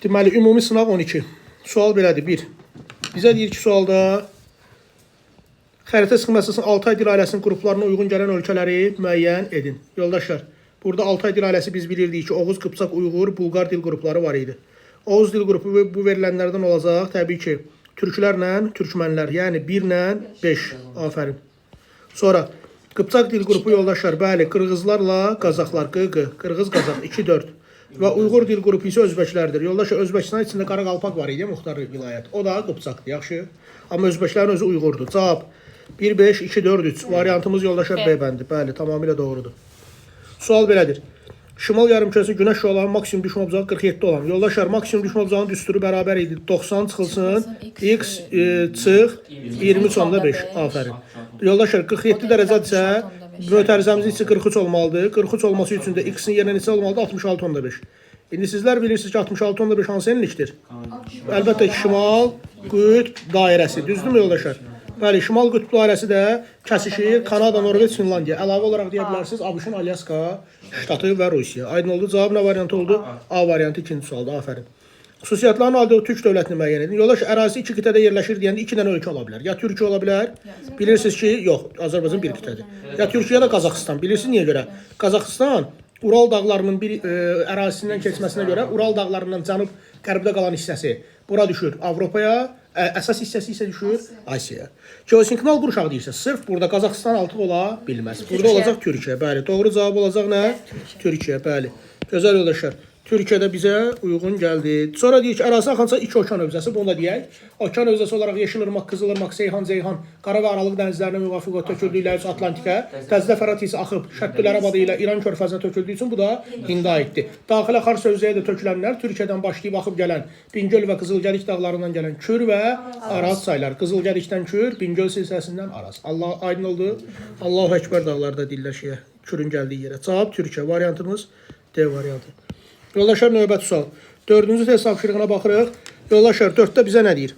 Deməli, ümumi sınaq 12. Sual belədir. 1. Bizə deyir ki, sualda xəritə sxemasının Altay dil ailəsinin qruplarına uyğun gələn ölkələri müəyyən edin. Yoldaşlar, burada Altay dil ailəsi biz bilirdik ki, Oğuz, Qıpçaq, Uyğur, Bulqar dil qrupları var idi. Oğuz dil qrupu bu verilənlərdən olacaq. Təbii ki, türklərlə türkmənlər, yəni 1 ilə 5. Afərin. Sonra Qıpçaq dil qrupu yoldaşlar, bəli, qırğızlarla qazaxlar, qırğız, qazaq 2-4. Və Uyğur dil qrupu isə özbəklərdir. Yoldaşlar, Özbəkistan içində Qaraqalpaq var idi, Muxtar vilayət. O da Qıpçaqdır, yaxşı. Amma özbəklərin özü Uyğurdur. Cavab 1-5, 2-4-3. Variantımız yoldaşlar B bəndi. Bəli, tamamilə doğrudur. Sual belədir. Şimal yarımkürəsi günəş şüalarının maksimum düşmə obacağı 47 olan. Yoldaşlar, maksimum düşmə obacağının düsturu bərabər idi. 90 çıxılsın, x çıx 23.5. Afərin. Yoldaşlar, 47 dərəcədirsə, mötərizəmizin içi 43 olmalıdır. 43 olması üçün də x-in yerinə neçə olmalıdır? 66.5. İndi sizlər bilirsiniz ki, 66.5 hansı enlikdir? Əlbəttə ki, şimal qütb dairəsi. Düzdürmü yoldaşlar? Bəli, şimal qütb dairəsi də kəsişir Kanada, Norveç, Finlandiya. Əlavə olaraq deyə bilərsiniz ABŞ-ın Alyaska ştatı və Rusiya. Aydın oldu. Cavab nə variantı oldu? A variantı ikinci sualda. Afərin. Xüsusiyyətlərini aldığı türk dövlətini müəyyən edin. Yoldaş, ərazisi 2 qitədə yerləşir deyəndə 2 dənə ölkə ola bilər. Ya Türkiyə ola bilər. Bilirsiniz ki, yox, Azərbaycan bir qitədir. Ya Türkiyə ya da Qazaxıstan. Bilirsiniz niyə görə? Qazaxıstan Ural dağlarının bir ərazisindən keçməsinə görə Ural dağlarından cənub-qərbdə qalan hissəsi bura düşür Avropaya, əsas hissəsi isə düşür Asiyaya. Geosinkronal qurşaq deyirsə, sırf burada Qazaxıstan altı ola bilməz. Burada olacaq Türkiyə. Bəli, doğru cavab olacaq nə? Türkiyə, bəli. Gözəl yoldaşlar. Türkiyədə bizə uyğun gəldi. Sonra deyir ki, ərazi axınsa 2 okean hövzəsi, bunu da deyək. Okean hövzəsi olaraq Yeşilırmaq, Qızılırmaq, Seyhan, Zeyhan, Qara və Aralıq dənizlərinə müvafiq töküldükləri üçün Atlantikə, Qəzdə Fərat isə axıb Şərqi Ərəb adı ilə İran körfəzinə töküldüyü üçün bu da Hinda aiddir. Daxilə Xars hövzəyə də tökülənlər Türkiyədən başlayıb axıb gələn Bingöl və Qızılgədik dağlarından gələn Kür və Araz çaylar. Qızılgədikdən Kür, Bingöl silsiləsindən Araz. Allah aydın oldu. Allahu Əkbər dağlarda deyirlər şeyə, Kürün gəldiyi yerə. Cavab Türkiyə. Variantımız D variantı. Yoldaşlar, növbəti sual. 4-cü test tapşırığına baxırıq. Yoldaşlar, 4-də bizə nə deyir?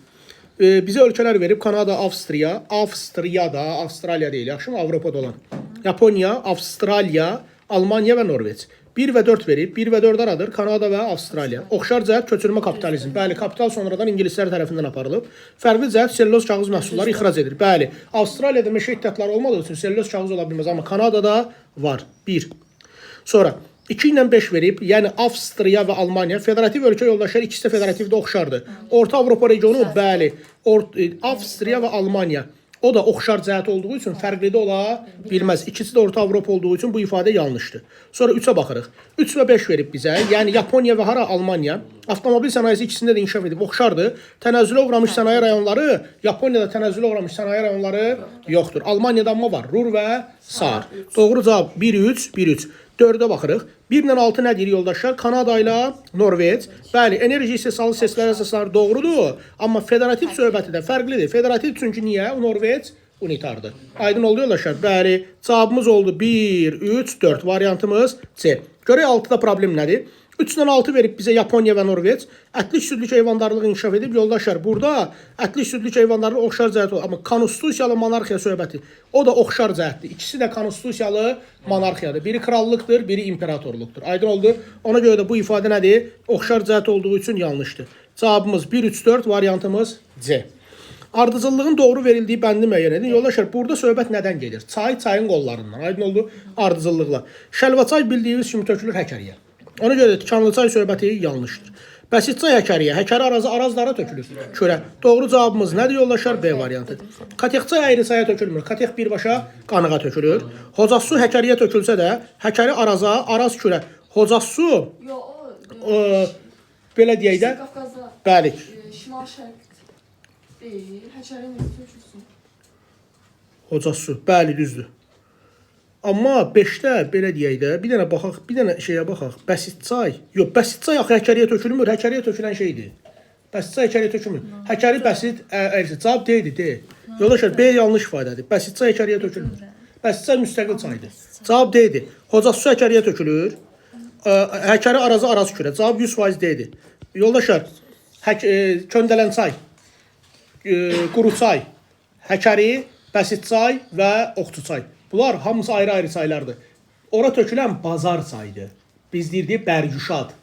Bizə ölkələr verib. Kanada, Avstriya, Avstriyada, Avstraliya deyil, yaxşı mı? Avropada olan. Yaponiya, Avstraliya, Almaniya və Norveç. 1 və 4 verib. 1 və 4 aradır. Kanada və Avstraliya. Oxşar cəhət köçürmə kapitalizm. Bəli, kapital sonradan ingilislər tərəfindən aparılıb. Fərqli cəhət selüloz kağız məhsulları ixrac edir. Bəli, Avstraliyada meşə ittihadları olmadığı üçün selüloz kağız ola bilməz. Amma Kanadada var. 1. Sonra 2 ilə 5 verib, yəni Avstriya və Almaniya federativ ölkə yoldaşlar, ikisi də federativdə oxşardır. Orta Avropa regionu, bəli, Avstriya və Almaniya. O da oxşar cəhət olduğu üçün fərqli də ola bilməz. İkisi də Orta Avropa olduğu üçün bu ifadə yanlışdır. Sonra 3-ə baxırıq. 3 və 5 verib bizə, yəni Yaponiya və hara Almaniya. Avtomobil sənayesi ikisində də inkişaf edib, oxşardır. Tənəzzülə uğramış sənaye rayonları, Yaponiyada tənəzzülə uğramış sənaye rayonları yoxdur. Almaniyada amma var, Rur və Sar. Doğru cavab 1-3, 1-3. 4-ə baxırıq. 1 ilə 6 nə deyir yoldaşlar? Kanada ilə Norveç. Bəli, enerji istehsalı seslər əsasları doğrudur. Amma federativ söhbəti də fərqlidir. Federativ çünki niyə? Norveç unitardır. Aydın oldu yoldaşlar? Bəli, cavabımız oldu 1, 3, 4. Variantımız C. Görək 6-da problem nədir? 3 ilə 6 verib bizə Yaponiya və Norveç. Ətlik südlük heyvandarlığı inkişaf edib. Yoldaşlar, burada ətlik südlük heyvandarlığı oxşar cəhət olur. Amma konstitusiyalı monarxiya söhbəti, o da oxşar cəhətdir. İkisi də konstitusiyalı monarxiyadır. Biri krallıqdır, biri imperatorluqdur. Aydın oldu. Ona görə də bu ifadə nədir? Oxşar cəhət olduğu üçün yanlışdır. Cavabımız 1, 3, 4, variantımız C. Ardıcıllığın doğru verildiyi bəndi müəyyən edin. Yoldaşlar, burada söhbət nədən gedir? Çay, çayın qollarından. Aydın oldu. Ardıcıllıqla. Şəlvaçay bildiyiniz kimi tökülür Həkəriyə. Ona görə də Tikanlıçay söhbəti yanlışdır. Bəsitçay Həkəriyə, Həkəri arazlara tökülür. Körə. Doğru cavabımız nədir yoldaşlar? B variantı. Katexçay Ayrıçaya tökülmür. Katex birbaşa Qanığa tökülür. Hocassu Həkəriyə tökülsə də, Həkəri araza, araz körə. Hocassu belə deyək də, bəli. Şimal şərq deyil, Həkəri necə tökülsün? Hocassu, bəli, düzdür. Amma 5-də belə deyək də, bir dənə baxaq, bir dənə şeyə baxaq. Bəsitçay, yox, Bəsitçay axı Həkəriyə tökülmür. Həkəriyə tökülən şeydir. Bəsitçay Həkəriyə tökülmür. Həkəri bəsit, cavab D-dir, D. Yoldaşlar, B yanlış ifadədir. Bəsitçay Həkəriyə tökülmür. Bəsitçay müstəqil çaydır. Cavab D-dir. Hocassu Həkəriyə tökülür. Həkəri araza, araz kürə. Cavab 100% D-dir. Yoldaşlar, Köndələn çay, Quruçay, Həkəri, Bəsitçay və Oxçuçay. Bunlar hamısı ayrı-ayrı çaylardır. Ora tökülən Bazar çayıdır. Biz deyirdik Bərgüşad.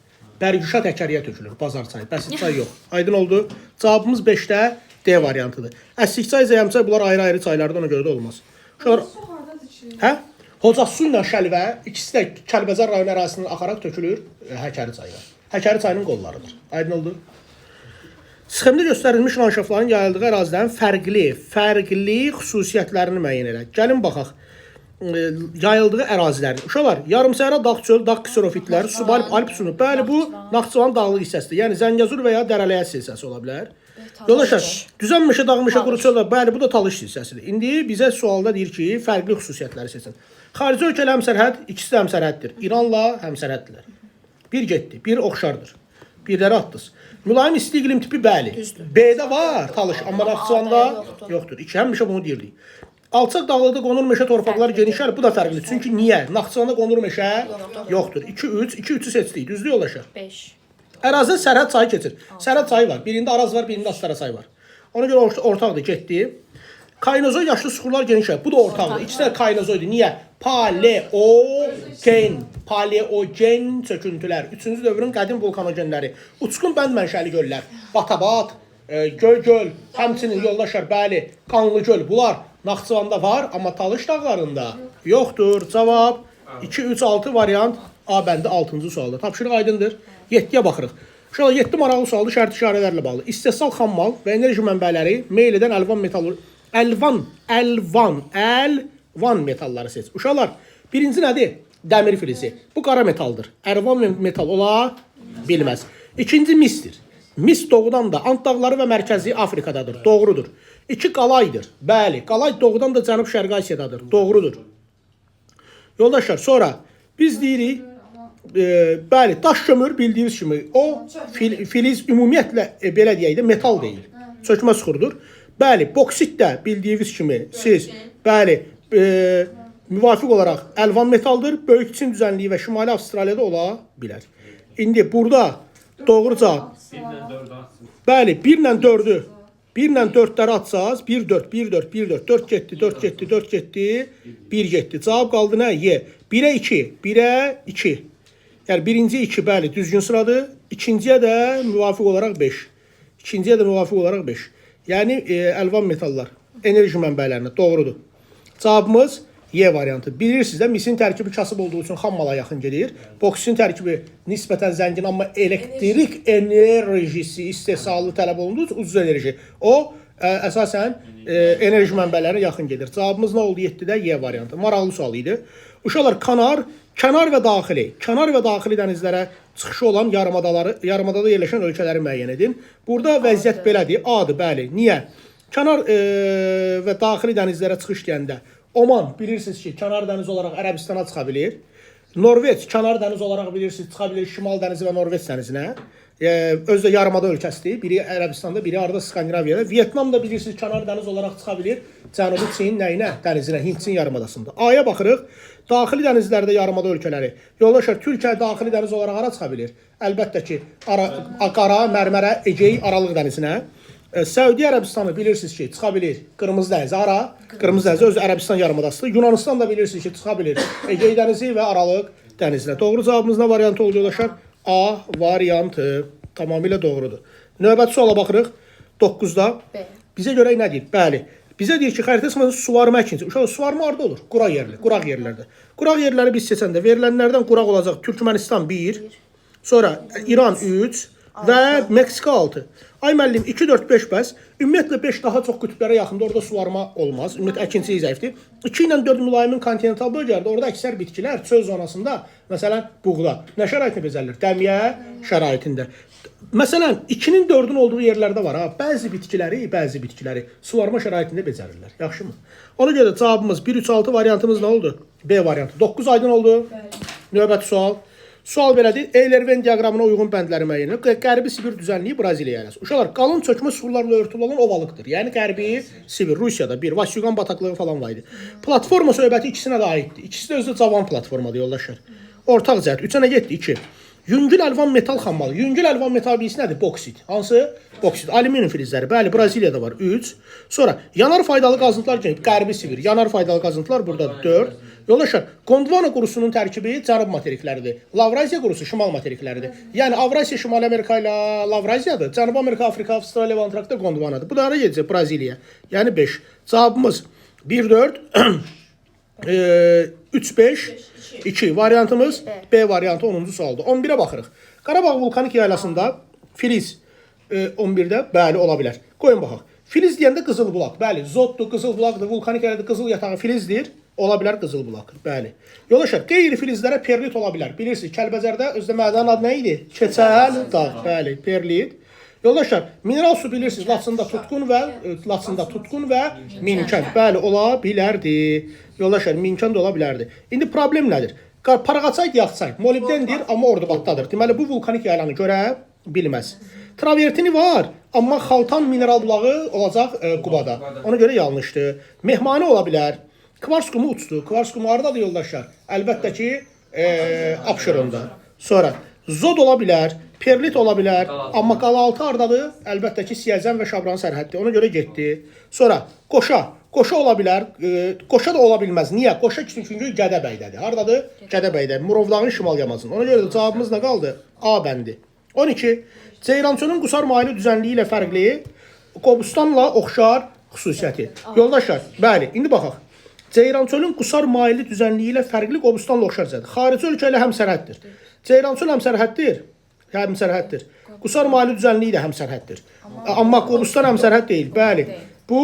Bərgüşat Əkəriyə tökülür, Bazar çayı, Bəsit çay yox. Aydın oldu. Cavabımız 5-də D variantıdır. Əslik çay, Zəyəm çay bunlar ayrı-ayrı çaylardır, ona görə də olmaz. Uşaqlar, Su hardadır ki? hə? Hocası ilə Şəlvə ikisi də Kəlbəcər rayon ərazisindən axaraq tökülür Həkəri çayına. Həkəri çayının qollarıdır. Aydın oldu. Sxemdə göstərilmiş landşaftların yayıldığı ərazilərin fərqli xüsusiyyətlərini müəyyən elə. Gəlin baxaq. Yayıldığı ərazilərin. Uşaqlar, yarımsəhra dağ çöl, dağ kserofitlər, subalp, alp sunu. Bəli, bu Naxçıvan dağlıq hissəsidir. Yəni Zəngəzur və ya Dərələyəz silsəsi ola bilər. Yoldaşlar, düzən meşə, dağ meşə, quru çöl, bəli, bu da Talış silsəsidir. İndi bizə sualda deyir ki, fərqli xüsusiyyətləri seçin. Xarici ölkələ həmsərhəd, ikisi də həmsərhəddir. İranla həmsərhəddirlər. Bir getdi, bir oxşardır. Birləri atdınız. Mülayim isti iqlim tipi bəli. B-də var Talış, amma Naxçıvanda yoxdur. İki həmişə bunu deyirdik. Alçaq dağlıqda qonur meşə torpaqları genişlər, bu da fərqlidir. Çünki niyə? Naxçıvanda qonur meşə yoxdur. 2-3, 2-3-ü seçdik. Düzdür yoldaşlar? 5. Ərazidə sərhəd çayı keçir. Sərhəd çayı var. Birində Araz var, birində Astara çayı var. Ona görə ortaqdır, getdi. Kainozoid yaşlı suxurlar genişlər. Bu da ortaqdır. İkisi də kainozoiddir. Niyə? Paleogen çöküntülər. 3-cü dövrün qədim vulkanogenləri. Uçqun bənd mənşəli göllər. Batabat, Göl, həmçinin yoldaşlar, bəli, Qanlı göl. Bunlar Naxçıvanda var, amma Talış dağlarında yoxdur. Cavab 2-3-6 variant A bəndi 6-cı sualda. Tapşırıq aydındır. 7-yə baxırıq. Uşaqlar 7 maraqlı sualdır, şərt işarələrlə bağlı. İstehsal xammal və enerji mənbələri meyl edən əlvan metalları seç. Uşaqlar, birinci nədir? Dəmir filizi. Bu qara metaldır. Əlvan metal ola bilməz. İkinci misdir. Mis doğudan da Ant dağları və mərkəzi Afrikadadır. Doğrudur. 2 qalaydır. Bəli, qalay doğudan da Cənub-Şərqi Asiyadadır. Doğrudur. Yoldaşlar, sonra biz deyirik, bəli, daş kömür bildiyiniz kimi o filiz ümumiyyətlə belə deyək də metal deyil. Çökmə suxurdur. Bəli, boksit də bildiyiniz kimi siz bəli müvafiq olaraq əlvan metaldır. Böyük Çin düzənliyi və Şimali Avstraliyada ola bilər. İndi burada doğru cavab. Bəli, 1 ilə 4-ü 1 ilə 4-ləri atsaz, 1-4, 1-4, 1-4, 4 getdi, 4 getdi, 4 getdi, 1 getdi. Cavab qaldı nə? Y. 1-ə 2, 1-ə 2. Yəni birinci 2 bəli düzgün sıradır. İkinciyə də müvafiq olaraq 5. İkinciyə də müvafiq olaraq 5. Yəni əlvan metallar enerji mənbələrinə doğrudur. Cavabımız Y variantı. Bilirsiniz də misin tərkibi kasıb olduğu üçün xammala yaxın gedir. Boksitin tərkibi nisbətən zəngin, amma elektrik enerjisi istehsalı tələb olunduğu üçün ucuz enerji. O əsasən enerji mənbələrinə yaxın gedir. Cavabımız nə oldu? 7-də Y variantı. Maraqlı sual idi. Uşaqlar, kənar və daxili dənizlərə çıxışı olan yarımadada yerləşən ölkələri müəyyən edin. Burada vəziyyət belədir. A-dır, bəli. Niyə? Kənar və daxili dənizlərə çıxış deyəndə Oman bilirsiniz ki, kənar dəniz olaraq Ərəbistana çıxa bilir. Norveç kənar dəniz olaraq bilirsiniz çıxa bilir Şimal dənizi və Norveç dənizinə. Özü də yarımada ölkəsidir. Biri Ərəbistanda, biri arada Skandinaviyada. Vyetnam da bilirsiniz kənar dəniz olaraq çıxa bilir Cənubi Çin nəyinə? Dənizinə, Hind-Çin yarımadasında. A-ya baxırıq. Daxili dənizlərdə yarımada ölkələri. Yoldaşlar, Türkiyə daxili dəniz olaraq hara çıxa bilir? Əlbəttə ki, Qara, Mərmərə, Egey, Aralıq dənizinə. Səudiyyə Ərəbistanı bilirsiniz ki, çıxa bilir Qırmızı dənizi, hara? Qırmızı dənizi özü Ərəbistan yarımadasıdır. Yunanistan da bilirsiniz ki, çıxa bilir Egey dənizi və Aralıq dənizinə. Doğru cavabımız nə variantı oldu yoldaşlar? A variantı. Tamamilə doğrudur. Növbəti suala baxırıq. 9-da. Bizə görə nə deyir? Bəli. Bizə deyir ki, xəritə sırasında suvarma əkinçisi. Uşaq, suvarma harda olur? Quraq yerlərdə. Quraq yerləri biz seçəndə verilənlərdən quraq olacaq Türkmənistan 1, sonra İran 3 və Meksika 6. Ay müəllim 2, 4, 5 bəs. Ümumiyyətlə 5 daha çox qütblərə yaxında orada suvarma olmaz. Ümumiyyətlə əkinçilik zəifdir. 2 ilə 4 mülayimin kontinental bölgələrdə orada əksər bitkilər çöl zonasında, məsələn, buğda nə şəraitində becərilir? Dəmiyə şəraitində. Məsələn, 2-nin 4-ün olduğu yerlərdə var ha. Bəzi bitkiləri suvarma şəraitində becərirlər. Yaxşımı? Ona görə cavabımız 1-3-6 variantımız nə oldu? B variantı. 9 aydın oldu. Növbəti sual. Sual belədir. Eyler-Venn diaqramına uyğun bəndləri müəyyən edilir. Qərbi Sibir düzənliyi Braziliya ərazisi. Uşaqlar, qalın çökmə suxurlarla örtülü olan ovalıqdır. Yəni Qərbi Sibir, Rusiyada bir, Vasyugan bataqlığı falan var idi. Platforma söhbəti ikisinə də aiddir. İkisi də özü cavan platformadır yoldaşlar. Ortaq cəhət. 3-ə nə getdi? 2. Yüngül əlvan metal xammalı. Yüngül əlvan metal bilgisi nədir? Boksit. Hansı? Boksit. Alüminium filizləri. Bəli, Braziliyada var. 3. Sonra yanar faydalı qazıntılar kimi Qərbi Sibir. Yanar faydalı qazıntılar burada 4. Yoldaşlar, Gondwana qurusunun tərkibi cənub materikləridir. Lavraziya qurusu şimal materikləridir. Yəni Avrasiya Şimali Amerika ilə Lavraziyadır. Cənubi Amerika, Afrika, Avstraliya və Antarktida Gondwanadır. Bu da hara gedəcək? Braziliya. Yəni 5. Cavabımız 1-4 3-5 2 variantımız B variantı 10-cu sualdır. 11-ə baxırıq. Qarabağ vulkanik yaylasında filiz 11-də bəli ola bilər. Qoyun baxaq. Filiz deyəndə Qızılbulaq. Bəli, zoddur, Qızılbulaqdır, vulkanik yayladır, qızıl yatağı filizdir. Ola bilər Qızılbulaq. Bəli. Yoldaşlar, qeyri-filizlərə perlit ola bilər. Bilirsiniz, Kəlbəcərdə özdə mədən adı nə idi? Keçəl dağ. Bəli, perlit. Yoldaşlar, mineral su bilirsiniz, Laçında tutqun və Minkən. Bəli, ola bilərdi. Yoldaşlar, Minkən də ola bilərdi. İndi problem nədir? Paraqaçay, Yaxçay, molibdendir, amma Ordubaddadır. Deməli, bu vulkanik yaylanı görə bilməz. Travertini var, amma xaltan mineral bulağı olacaq Qubada. Ona görə yanlışdır. Mehmani ola bilər. Kvars qumu uçdu. Kvars qumu haradadır yoldaşlar? Əlbəttə ki, Abşeronda. Sonra zod ola bilər, perlit ola bilər, amma qalaltı haradadır? Əlbəttə ki, Siyəzən və Şabran sərhəddir. Ona görə getdi. Sonra qoşa. Qoşa ola bilər. Qoşa da ola bilməz. Niyə? Qoşa çünki Gədəbəydədir. Haradadır? Gədəbəydədir. Murovdağın şimal yamasında. Ona görə də cavabımız nə qaldı? A bəndi. 12. Ceyrançölün qusar maili düzənliyi ilə fərqli Qobustanla oxşar xüsusiyyəti. Yoldaşlar, bəli, indi baxaq. Ceyrançölün qusar maili düzənliyi ilə fərqli Qobustanla oxşar xüsusiyyəti. Xarici ölkə ilə həmsərhəddir. Ceyrançöl həmsərhəddir. Həmsərhəddir. Qusar maili düzənliyi də həmsərhəddir. Amma Qobustan həmsərhəd deyil. Bəli. Bu,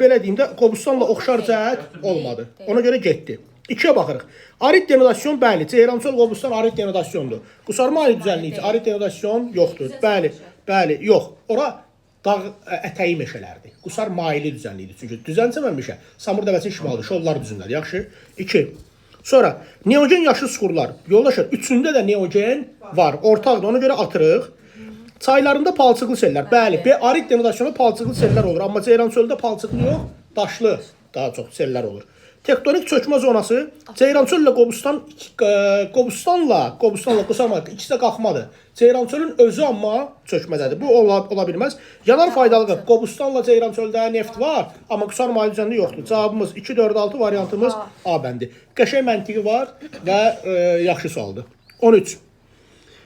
belə deyim də, Qobustanla oxşar cəhət olmadı. Ona görə getdi. 2-yə baxırıq. Arid denodasyon, bəli. Ceyrançöl Qobustan arid denodasyondur. Qusar maili düzənliyi, arid denodasyon yoxdur. Bəli, bəli, yox. Ora dağ ətəyi meşələrdir. Qusar maili düzənliyidir. Çünki düzənçə meşə, Samur dəvəsi şimaldır, şollar düzündədir. Yaxşı. 2. Sonra, neogen yaşlı suxurlar. Yoldaşlar, 3-ündə də neogen var. Ortaqdır, ona görə atırıq. Çaylarında palçıqlı sellər. Bəli, arid denodasyonda palçıqlı sellər olur. Amma Ceyrançöldə palçıqlı yox, daşlı daha çox sellər olur. Tektonik çökmə zonası Ceyrançöl ilə Qobustanla qusar maili ikisi də qalxmadır. Ceyrançölün özü amma çökmədədir. Bu ola bilməz. Yanar faydalıdır. Qobustanla Ceyrançöldə neft var, amma qusar maili düzənliyi yoxdur. Cavabımız 2-4-6 variantımız A bəndi. Qəşəng məntiqi var və yaxşı sualdır. 13.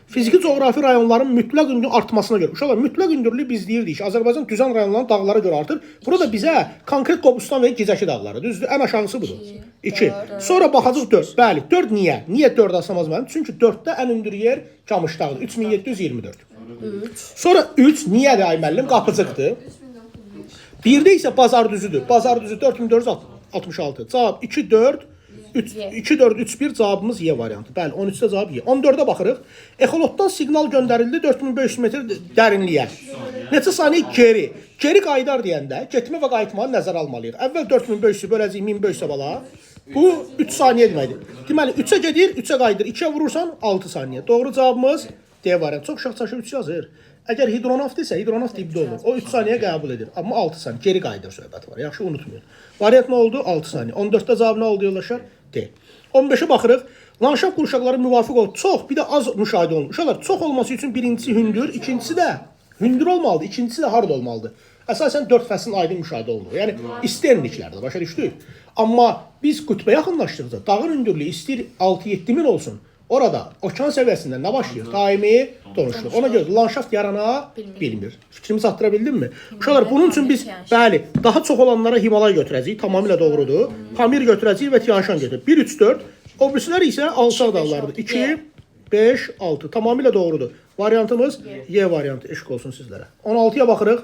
Fiziki coğrafi rayonların mütləq hündürlüyü artmasına görə. Uşaqlar, mütləq hündürlüyü biz deyirdik ki, Azərbaycan düzən rayonlarının dağlara görə artır. Burada bizə konkret Qobustan və Gizəki dağları. Düzdür? Ən aşağısı budur. 2. Sonra baxacaq 4. Bəli, 4 niyə? Niyə 4 asamaz mənim? Çünki 4-də ən hündür yer Camış dağıdır. 3724. 3. Sonra 3 niyədir ay müəllim? Qapıcıqdır. 1-də isə bazar düzüdür. Bazar düzü 4466. Cavab 2 4 2-4-3-1 cavabımız Y variantı. Bəli, 13-də cavab Y. 14-də baxırıq. Exolotdan siqnal göndərildi 4500 metr dərinliyə. Neçə saniyə geri? Geri qaydar deyəndə getmə və qayıtmanı nəzərə almalıyıq. Əvvəl 4500 böləcəyik 1500 bala. Bu 3 saniyə deməkdir. Deməli 3-ə gedir, 3-ə qayıdır. 2-yə vurursan 6 saniyə. Doğru cavabımız D variantı. Çox uşaq çaşır 3 yazır. Əgər hidronavt isə hidronavt dibdə olur. O 3 saniyə qəbul edir. Amma 6 saniyə geri qayıdır söhbəti var. Yaxşı unutmayın. Variant nə oldu? 6 saniyə. 14-də cavab nə oldu yoldaşlar? D. 15-ə baxırıq. Landşaft qurşaqları müvafiq olur. Çox, bir də az müşahidə olunur. Uşaqlar, çox olması üçün birincisi hündür, ikincisi də hündür olmalıdır, ikincisi də harda olmalıdır. Əsasən 4 fəslin aydın müşahidə olunur. Yəni istenliklərdə başa düşdük. Amma biz qütbə yaxınlaşdıqca dağın hündürlüyü istəyir 6-7 min olsun. Orada okean səviyyəsində nə başlayır? Daimi donuşluq. Ona görə landşaft yarana bilmir. Fikrimi çatdıra bildimmi? Uşaqlar, bunun üçün biz bəli, daha çox olanlara Himalay götürəcəyik, tamamilə doğrudur. Pamir götürəcəyik və Tianşan götürəcəyik. 1 3 4. O birisilər isə alçaq dağlardır. 2 5 6. Tamamilə doğrudur. Variantımız Y variantı. Eşq olsun sizlərə. 16-ya baxırıq.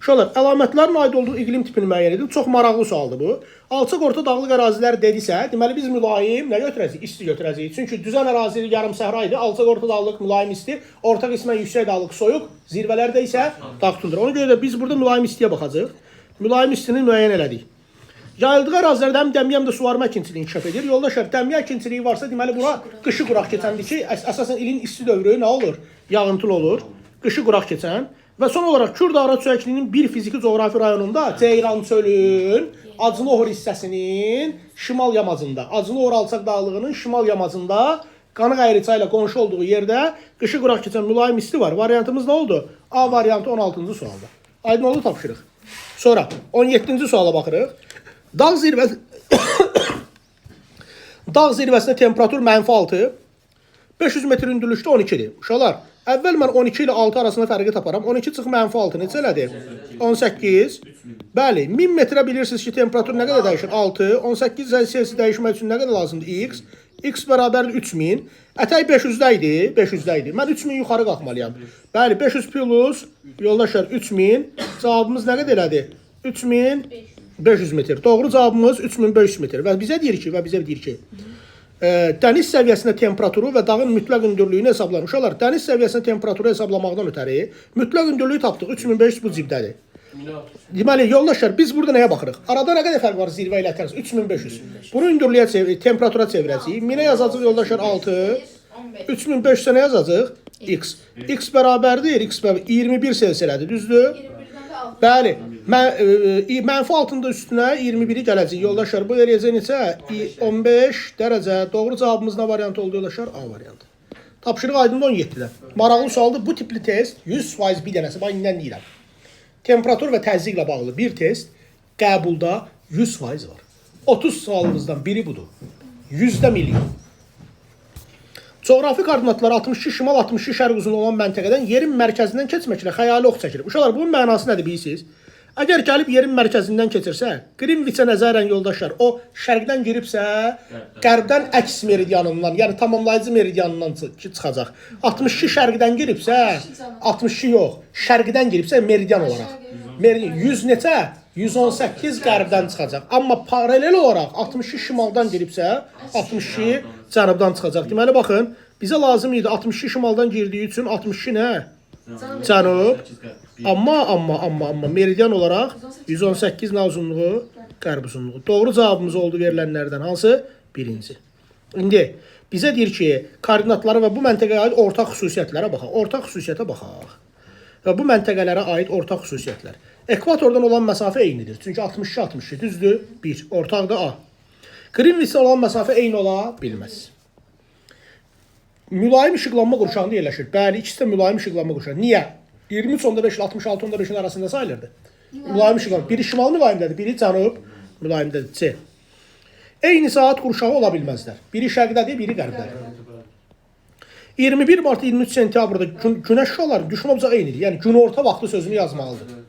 Uşaqlar, əlamətlərin aid olduğu iqlim tipini müəyyən edin. Çox maraqlı sualdır bu. Alçaq orta dağlıq ərazilər dedisə, deməli biz mülayim nə götürəcəyik? İsti götürəcəyik. Çünki düzən ərazi yarım səhra idi. Alçaq orta dağlıq mülayim isti, orta qismən yüksək dağlıq soyuq, zirvələrdə isə dağ tundra. Ona görə də biz burada mülayim istiyə baxacağıq. Mülayim istini müəyyən elədik. Yayıldığı ərazilərdə həm dəmiyə həm də suvarma əkinçiliyi inkişaf edir. Yoldaşlar, dəmiyə əkinçiliyi varsa, deməli bura qışı quraq keçəndir ki, əsasən ilin isti dövrü nə olur? Yağıntılı olur. Qışı quraq keçən. Və son olaraq Kür Dağ çökəkliyinin bir fiziki coğrafi rayonunda Ceyrançölün Acınoğur hissəsinin şimal yamacında, Acınoğur alçaq dağlığının şimal yamacında Qanıqayırı çayı ilə qonşu olduğu yerdə qışı quraq keçən mülayim isti var. Variantımız nə oldu? A variantı 16-cı sualda. Aydın oldu, tapşırıq. Sonra 17-ci suala baxırıq. Dağ zirvəsi Dağ zirvəsində temperatur -6, 500 metr hündürlükdə 12-dir. Uşaqlar, əvvəl mən 12 ilə 6 arasında fərqi taparam. 12 çıx -6 neçə elədir? 18. Bəli, 1000 metrə bilirsiniz ki, temperatur nə qədər dəyişir? 6. 18 Celsius dəyişmək üçün nə qədər lazımdır? X. X bərabərdir 3000. Ətək 500-də idi, 500-də idi. Mən 3000 yuxarı qalxmalıyam. Bəli, 500 plus yoldaşlar 3000. Cavabımız nə qədər elədi? 3500 metr. Doğru cavabımız 3500 metr. Və bizə deyir ki, dəniz səviyyəsində temperaturu və dağın mütləq hündürlüyünü hesablamış. Uşaqlar, dəniz səviyyəsində temperaturu hesablamaqdan ötəri mütləq hündürlüyü tapdıq. 3500 bu cibdədir. Deməli, yoldaşlar, biz burada nəyə baxırıq? Arada nə qədər fərq var zirvə ilə tərs? 3500. Bunu hündürlüyə temperatura çevirəcəyik. 1000-ə yazacaq yoldaşlar 6. 3500-ə nə yazacaq? X. X bərabərdir. X bərabər 21 Selsiyadır, düzdür? Bəli. Mənfi altında üstünə 21-i gələcək. Yoldaşlar, bu eləyəcək neçə? 15 dərəcə. Doğru cavabımız nə variantı oldu yoldaşlar? A variantı. Tapşırıq aydındır 17-də. Maraqlı sualdır. Bu tipli test 100% bir dənəsi. Bax, indən deyirəm. Temperatur və təzyiqlə bağlı bir test qəbulda 100% var. 30 sualımızdan biri budur. 100-də milyon. Coğrafi koordinatları 62 şimal 62 şərq uzun olan məntəqədən yerin mərkəzindən keçməklə xəyali ox çəkilir. Uşaqlar, bunun mənası nədir bilirsiniz? Əgər gəlib yerin mərkəzindən keçirsə, Greenwichə nəzərən yoldaşlar, o şərqdən giribsə, qərbdən əks meridianından, yəni tamamlayıcı meridianından çıxacaq. 62 şərqdən giribsə, 62 yox, şərqdən giribsə meridian olaraq. 100 neçə? 118 qərbdən çıxacaq. Amma paralel olaraq 62 şimaldan giribsə, 62 cənubdan çıxacaq. Deməli, baxın, bizə lazım idi 62 şimaldan girdiyi üçün 62 nə? Cənub. Amma meridian olaraq 118 nə uzunluğu? Qərb uzunluğu. Doğru cavabımız oldu verilənlərdən hansı? Birinci. İndi bizə deyir ki, koordinatları və bu məntəqəyə aid ortaq xüsusiyyətlərə baxaq. Ortaq xüsusiyyətə baxaq. Və bu məntəqələrə aid ortaq xüsusiyyətlər. Ekvatordan olan məsafə eynidir. Çünki 62-62 düzdür? 1. Ortaqda A. Greenwich'ə olan məsafə eyni ola bilməz. Mülayim işıqlanma qurşağında yerləşir. Bəli, ikisi də mülayim işıqlanma qurşağı. Niyə? 23.5 ilə 66.5-in arasında sayılırdı. Mülayim işıqlanma. Biri şimal mülayimdədir, biri cənub mülayimdədir. C. Eyni saat qurşağı ola bilməzlər. Biri şərqdədir, biri qərbdədir. 21 mart 23 sentyabrda günəş şüaları düşmə ocağı eynidir. Yəni günorta vaxtı sözünü yazmalıdır.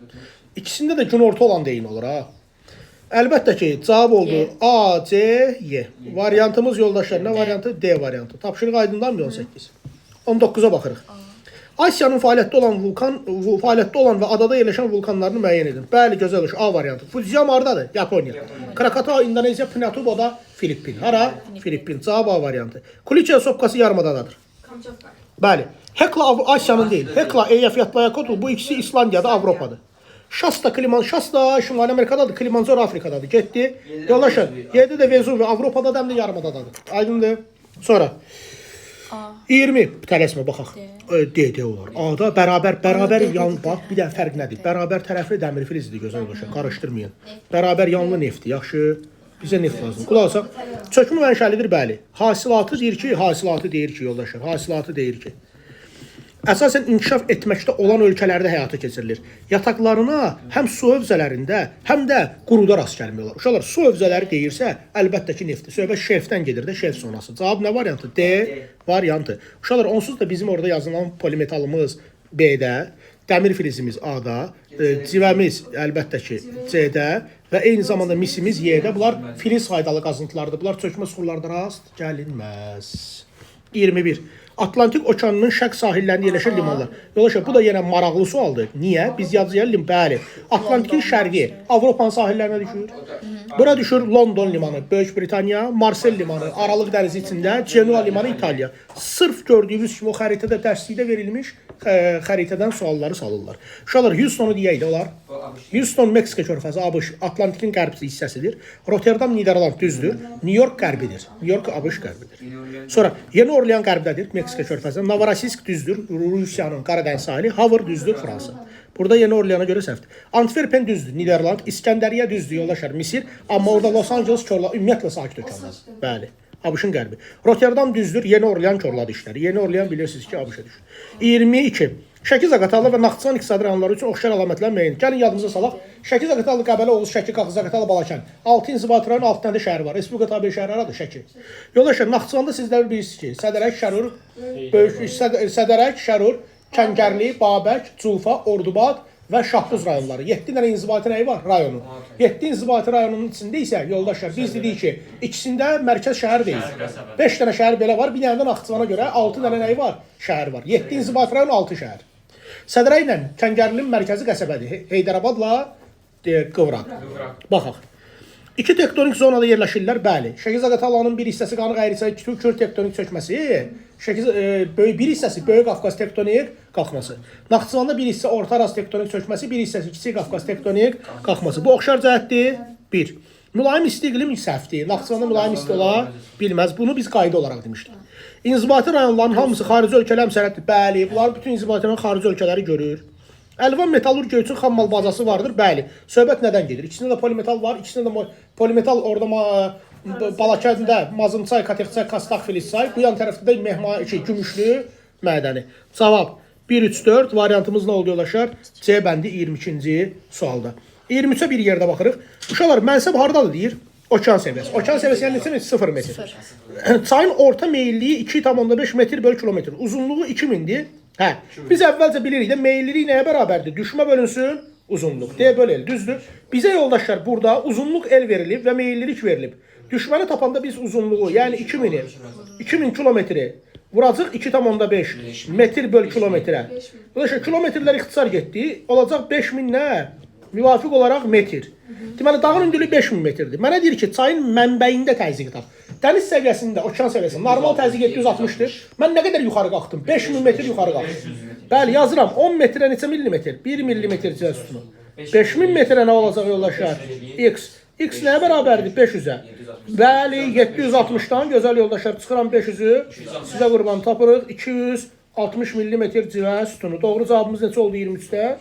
İkisində də günorta olan da eyni olur ha. Əlbəttə ki, cavab oldu A, C, Y. Variantımız yoldaşlar nə variantı? D variantı. Tapşırıq aydındanmı 18? 19-a baxırıq. Asiyanın fəaliyyətdə olan və adada yerləşən vulkanlarını müəyyən edin. Bəli, gözəl iş. A variantı. Fujiyan hardadır? Yaponiya. Krakatoa, İndoneziya, Pinatuboda, Filippin. Hara? Filippin. Cavab A variantı. Kuliçya sopkası yarımadadadır. Bəli. Hekla Asiyanın deyil. Hekla, Eyjafjallajökull bu ikisi İslandiyada, Avropadır. Şasta Şimali Amerikadadır, Kilimanjaro Afrikadadır. Getdi. Yoldaşlar, yerdə də Vezuvi Avropada həm də yarımadadadır. Aydındır. Sonra 20 tələsmə baxaq. D olar. A-da bərabər yan bax, bir də fərq nədir? Bərabər tərəfli dəmir filizdir gözəl yoldaşlar, qarışdırmayın. Bərabər yanlı neftdir, yaxşı. Bizə neft lazım. Qulaq asaq. Çökmə mənşəlidir, bəli. Hasilatı deyir ki, yoldaşlar, hasilatı deyir ki, əsasən inkişaf etməkdə olan ölkələrdə həyata keçirilir. Yataqlarına həm su hövzələrində, həm də quruda rast gəlmiyorlar. Uşaqlar, su hövzələri deyirsə, əlbəttə ki, neftdir. Söhbət şelfdən gedir də, şelf sonrası. Cavab nə variantı? D variantı. Uşaqlar, onsuz da bizim orada yazılan polimetalımız B-də, dəmir filizimiz A-da, civəmiz əlbəttə ki, C-də və eyni zamanda misimiz Y-də. Bunlar filiz faydalı qazıntılardır. Bunlar çökmə suxurlarda rast gəlinməz. 21. Atlantik okeanının şərq sahillərində yerləşən limanlar. Yoldaşlar, bu da yenə maraqlı sualdır. Niyə? Biz yazıyalım, bəli. Atlantikin şərqi Avropanın sahillərinə düşür. Bura düşür London limanı, Böyük Britaniya, Marsel limanı, Aralıq dənizi içində, Genoa limanı, İtaliya. Sırf gördüyünüz kimi o xəritədə dərslikdə verilmiş xəritədən sualları salırlar. Uşaqlar, Houstonu deyək olar. Houston Meksika körfəzi, ABŞ, Atlantikin qərb hissəsidir. Rotterdam, Niderland düzdür. New York qərbidir. New York ABŞ qərbidir. Sonra Yeni Orlean qərbdədir, Meksika körfəzi. Novorossiysk düzdür, Rusiyanın Qaradəniz sahili. Havr düzdür, Fransa. Burada Yeni Orleana görə səhvdir. Antwerpen düzdür, Niderland. İskəndəriyə düzdür, yoldaşlar, Misir. Amma orada Los Angeles ümumiyyətlə sakit okeanlar. Bəli. ABŞ-ın qərbi. Rotterdam düzdür, Yeni Orlean körladı işləri. Yeni Orlean bilirsiniz ki, ABŞ-a düşür. 22. Şəki, Zaqatala və Naxçıvan iqtisadi rayonları üçün oxşar əlamətlər müəyyən. Gəlin yadımıza salaq. Şəki, Zaqatala, Qəbələ, Oğuz, Şəki, Qaxız, Zaqatala, Balakən. 6 inzibati rayon, 6 dənə də şəhər var. Respublika tabe şəhəri haradır? Şəki. Yoldaşlar, Naxçıvanda sizlər bilirsiniz ki, Sədərək, Şərur, Sədərək, Şərur, Kəngərli, Babək, Culfa, Ordubad və Şahduz rayonları. 7 dənə inzibati nəyi var? Rayonu. 7 inzibati rayonunun içində isə yoldaşlar biz dedik ki, ikisində mərkəz şəhər deyil. 5 dənə şəhər belə var. Bir dənə də Naxçıvana görə 6 dənə nəyi var? Şəhər var. 7 inzibati rayon, 6 şəhər. Sədərəklə Kəngərlinin mərkəzi qəsəbədir. Heydərabadla Qıvraq. Baxaq. 2 tektonik zonada yerləşirlər, bəli. Şəki-Zaqatalanın bir hissəsi Qanıq əyrisi, Kür tektonik çökməsi, bir hissəsi Böyük Qafqaz tektonik qalxması. Naxçıvanda bir hissə Orta Araz tektonik çökməsi, bir hissəsi Kiçik Qafqaz tektonik qalxması. Bu oxşar cəhətdir. 1. Mülayim isti iqlim səhvdir. Naxçıvanda mülayim isti ola bilməz. Bunu biz qayda olaraq demişdik. İnzibati rayonların hamısı xarici ölkələr müsərrətdir. Bəli, bunlar bütün inzibati rayon xarici ölkələri görür. Əlvan metallurgiya üçün xammal bazası vardır. Bəli. Söhbət nədən gedir? İkisində də polimetal var. İkisində də polimetal orada Balakəndə Mazımçay, Katexçay, Kastaq, Filissay. Bu yan tərəfdə də gümüşlü mədəni. Cavab 1-3-4 variantımız nə oldu yoldaşlar? C bəndi 22-ci sualda. 23-ə bir yerdə baxırıq. Uşaqlar, mənsəb hardadır deyir? Okean səviyyəsi. Okean səviyyəsi yəni neçə metr? 0 metr. Çayın orta meyilliyi 2,5 metr bölü kilometr. Uzunluğu 2000-dir. Hə, biz əvvəlcə bilirik də meyillilik nəyə bərabərdir? Düşmə bölünsün, uzunluq. D böl, düzdür. Bizə yoldaşlar burada uzunluq el verilib və meyillilik verilib. Düşməni tapanda biz uzunluğu, yəni 2000 kilometri vuracaq 2,5 metr böl kilometrə. Yoldaşlar, kilometrlər ixtisar getdi. Olacaq 5000 nə? Müvafiq olaraq metr. Deməli, dağın hündürlüyü 5000 metrdir. Mənə deyir ki, çayın mənbəyində təzyiq tap. Dəniz səviyyəsində, okean səviyyəsində normal təzyiq 760-dır. Mən nə qədər yuxarı qalxdım? 5000 metr yuxarı qalxdım. Bəli, yazıram. 10 metrə neçə millimetr? 1 millimetr cizə sütunu. 5000 metrə nə olacaq yoldaşlar? X. X nəyə bərabərdir? 500-ə. Bəli, 760-dan gözəl yoldaşlar çıxıram 500-ü. Sizə qurban tapırıq. 260 millimetr cizə sütunu. Doğru cavabımız neçə oldu 23-də?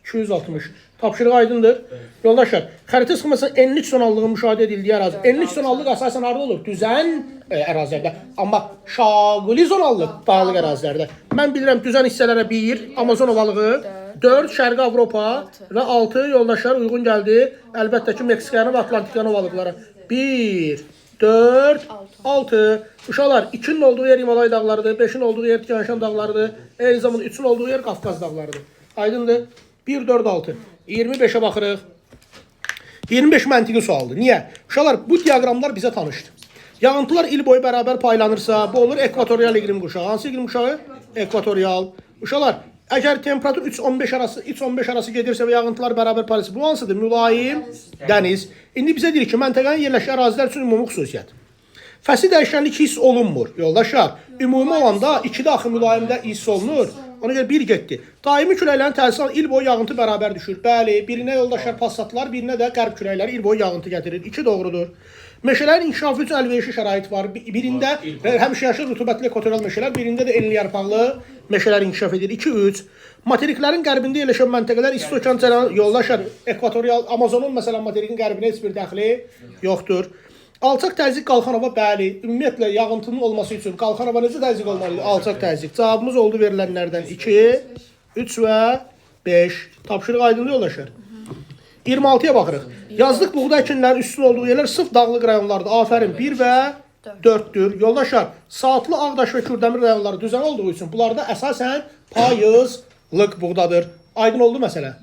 260. Tapşırıq aydındır. Yoldaşlar, xəritə sıxmasının enlik zonallığı müşahidə edildiyi ərazi. Enlik zonallıq əsasən harada olur? Düzən ərazilərdə. Amma şaquli zonallıq dağlıq ərazilərdə. Mən bilirəm düzən hissələrə 1, Amazon ovalığı, 4 Şərqi Avropa və 6 yoldaşlar uyğun gəldi. Əlbəttə ki, Meksikanı və Atlantikanı ovalıqlara. 1, 4, 6. Uşaqlar, 2-nin olduğu yer Himalay dağlarıdır, 5-in olduğu yer Tiyanşan dağlarıdır, eyni zamanda 3-ün olduğu yer Qafqaz dağlarıdır. Aydındır? 1, 4, 6. 25'ə baxırıq. 25 məntiqi sualdır. Niyə? Uşaqlar, bu diaqramlar bizə tanışdır. Yağıntılar il boyu bərabər paylanırsa, bu olur ekvatorial iqlim quşağı. Hansı iqlim quşağı? Ekvatorial. Uşaqlar, əgər temperatur 3-15 arası gedirsə və yağıntılar bərabər paylanırsa, bu hansıdır? Mülayim dəniz. İndi bizə deyir ki, məntəqənin yerləşdiyi ərazilər üçün ümumi xüsusiyyət. Fəsil dəyişkənlik hiss olunmur. Yoldaşlar, ümumi olanda 2 axı mülayimdə hiss olunur. Ona görə 1 getdi. Daimi küləklərin təsirlə il boyu yağıntı bərabər düşür. Bəli, birinə yoldaşlar passatlar, birinə də qərb küləkləri il boyu yağıntı gətirir. 2 doğrudur. Meşələrin inkişafı üçün əlverişli şərait var. Birində həmişəyaşıl rütubətli ekvatorial meşələr, birində də enli yarpaqlı meşələr inkişaf edir. 2-3. Materiklərin qərbində yerləşən məntəqələr isti okean cərəyanı yoldaşlar ekvatorial Amazonun məsələn materikin qərbinə heç bir dəxli yoxdur. Alçaq təzyiq qalxan hava, bəli, ümumiyyətlə yağıntının olması üçün qalxan hava necə təzyiq olmalıdır? Alçaq təzyiq. Cavabımız oldu verilənlərdən 2, 3 və 5. Tapşırıq aydındır yoldaşlar. 26-ya baxırıq. Yazlıq buğda əkinlərinin üstün olduğu yerlər sıf dağlıq rayonlardır. Afərin 1 və 4-dür. Yoldaşlar, Saatlı, Ağdaş və Kürdəmir rayonları düzən olduğu üçün bunlarda əsasən payızlıq buğdadır. Aydın oldu məsələ.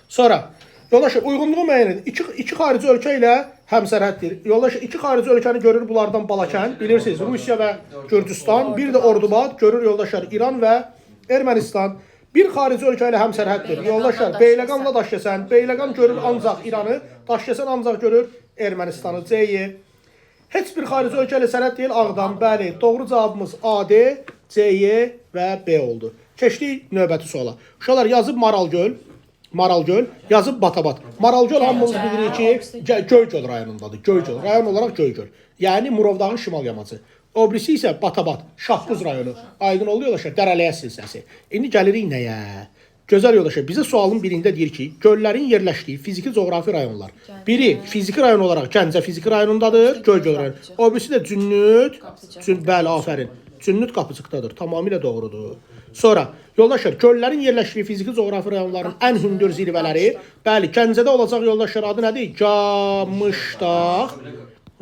Sonra, yoldaşlar, uyğunluğu müəyyən edir. İki xarici ölkə ilə həmsərhəddir. Yoldaşlar, 2 xarici ölkəni görür bunlardan Balakən, bilirsiniz, Rusiya və Gürcüstan. Bir də Ordubad görür yoldaşlar, İran və Ermənistan. Bir xarici ölkə ilə həmsərhəddir. Yoldaşlar, Beyləqanla Daşkəsən. Beyləqan görür ancaq İranı, Daşkəsən ancaq görür Ermənistanı. C-yi. Heç bir xarici ölkə ilə sərhəd deyil, Ağdam. Bəli, doğru cavabımız A, D, C-yi və B oldu. Keçdik növbəti suala. Uşaqlar, yazıb Maralgöl, yazıb Batabat. Maralgöl hamımız bilirik ki, Göygöl rayonundadır. Göygöl, rayon olaraq Göygöl. Yəni Murovdağın şimal yamacı. O birisi isə Batabat, Şahbuz rayonu. Aydın oldu yoldaşlar, Dərələyə silsəsi. İndi gəlirik nəyə? Gözəl yoldaşlar, bizə sualın birində deyir ki, göllərin yerləşdiyi fiziki coğrafi rayonlar. Biri fiziki rayon olaraq Gəncə fiziki rayonundadır, Göygöl rayonu. O birisi də Cünnüt, bəli, afərin. Cünnüt Qapıcıqdadır. Tamamilə doğrudur. Sonra yoldaşlar, göllərin yerləşdiyi fiziki coğrafi rayonların ən hündür zirvələri, bəli, Gəncədə olacaq yoldaşlar, adı nədir? Camışdağ.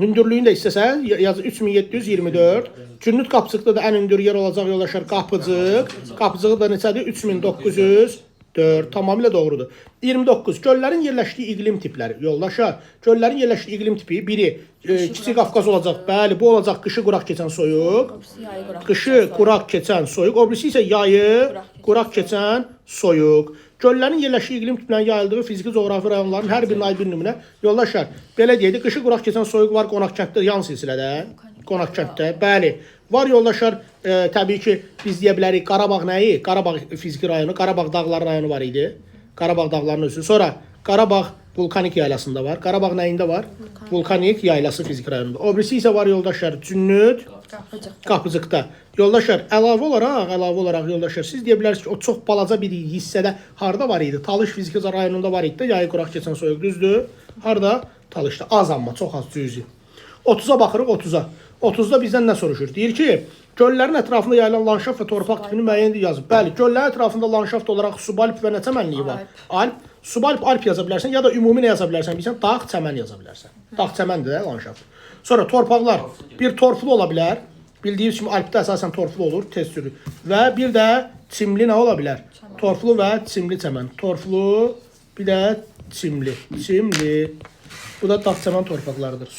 Hündürlüyünü də istəsən, yaz 3724. Cünnüt Qapıcıqda da ən hündür yer olacaq yoldaşlar, Qapıcıq. Qapıcığı da neçədir? 3904. Tamamilə doğrudur. 29. Göllərin yerləşdiyi iqlim tipləri. Yoldaşlar, göllərin yerləşdiyi iqlim tipi biri Kiçik Qafqaz olacaq. Bəli, bu olacaq qışı quraq keçən soyuq. Qışı quraq keçən soyuq. O birisi isə yayı quraq keçən soyuq. Göllərin yerləşdiyi iqlim tiplərinin yayıldığı fiziki coğrafi rayonların hər birinin ayrı bir nümunə. Yoldaşlar, belə deyək, qışı quraq keçən soyuq var Qonaq kənddə, yan silsilədə. Qonaq kənddə, bəli. Var yoldaşlar, təbii ki, biz deyə bilərik Qarabağ nəyi? Qarabağ fiziki rayonu, Qarabağ dağları rayonu var idi. Qarabağ dağlarının özü. Sonra Qarabağ vulkanik yaylasında var. Qarabağ nəyində var? Vulkanik yaylası fiziki rayonunda. O birisi isə var yoldaşlar, Cünnüt Qapıcıqda. Yoldaşlar, əlavə olaraq yoldaşlar, siz deyə bilərsiniz ki, o çox balaca bir hissədə harda var idi? Talış fiziki rayonunda var idi də, yayı quraq keçən soyuq, düzdür? Harda? Talışda. Az amma, çox az cüzi. 30-a baxırıq, 30-a. 30-da bizdən nə soruşur? Deyir ki, göllərin ətrafında yayılan landşaft və torpaq tipini müəyyən yazıb. Bəli, göllərin ətrafında landşaft olaraq subalp və nə çəmənliyi var? Alp. Subalp, alp yaza bilərsən ya da ümumi nə yaza bilərsən? Bilsən, dağ, çəmən yaza bilərsən. Dağ, çəməndir də landşaft. Sonra torpaqlar, bir torflu ola bilər. Bildiyiniz kimi alpdə əsasən torflu olur, tez sürür. Və bir də çimli nə ola bilər? Torflu və çimli çəmən. Torflu, bir də çimli. Çimli. Bu da dağ, çəmən torpaqlarıdır.